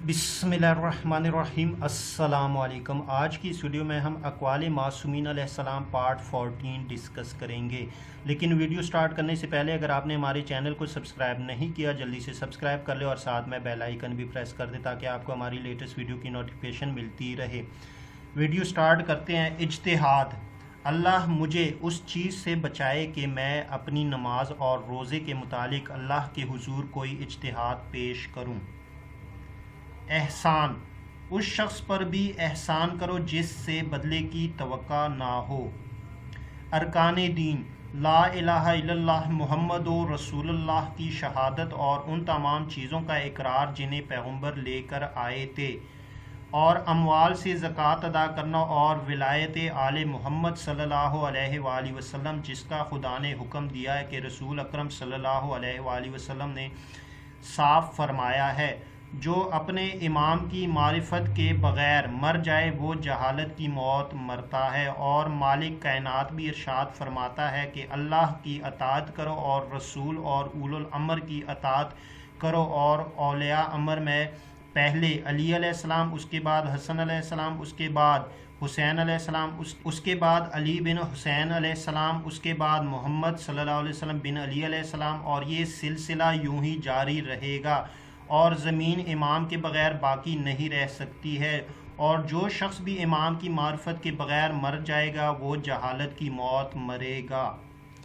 बिस्मिल्लाहिर्रहमानिर्रहीम। अस्सलाम वालेकुम। आज की इस वीडियो में हम अक़वाल मासूमीन अलैहिस्सलाम पार्ट 14 डिस्कस करेंगे। लेकिन वीडियो स्टार्ट करने से पहले अगर आपने हमारे चैनल को सब्सक्राइब नहीं किया जल्दी से सब्सक्राइब कर ले और साथ में बेल आइकन भी प्रेस कर दे ताकि आपको हमारी लेटेस्ट वीडियो की नोटिफिकेशन मिलती रहे। वीडियो स्टार्ट करते हैं। इज्तिहाद। अल्लाह मुझे उस चीज़ से बचाए कि मैं अपनी नमाज और रोज़े के मुतालिक अल्लाह के हुजूर कोई इज्तिहाद पेश करूं। एहसान। उस शख्स पर भी एहसान करो जिससे बदले की तवक्का ना हो। अरकाने दीन। ला इलाहा इल्लल्लाह मुहम्मदुर रसूलुल्लाह की शहादत और उन तमाम चीज़ों का इकरार जिन्हें पैगंबर लेकर आए थे, और अमवाल से ज़कात अदा करना, और विलायत आले मोहम्मद सल्लल्लाहु अलैहि वसल्लम जिसका खुदा ने हुक्म दिया है कि रसूल अकरम सल्लल्लाहु अलैहि वसल्लम ने साफ फरमाया है, जो अपने इमाम की मारिफत के बग़ैर मर जाए वो जहालत की मौत मरता है। और मालिक कायनात भी इरशाद फरमाता है कि अल्लाह की अताअत करो और रसूल और उलुल अम्र की अताअत करो। और औलिया अम्र में पहले अली अलैहिस्सलाम, उसके बाद हसन अलैहिस्सलाम, उसके बाद हुसैन अलैहिस्सलाम, उसके बाद अली बिन हुसैन अलैहिस्सलाम, उसके बाद मोहम्मद सल्लल्लाहु अलैहि वसल्लम बिन अली अलैहिस्सलाम, और ये सिलसिला यूं ही जारी रहेगा और ज़मीन इमाम के बग़ैर बाकी नहीं रह सकती है। और जो शख्स भी इमाम की मार्फत के बग़ैर मर जाएगा वो जहालत की मौत मरेगा।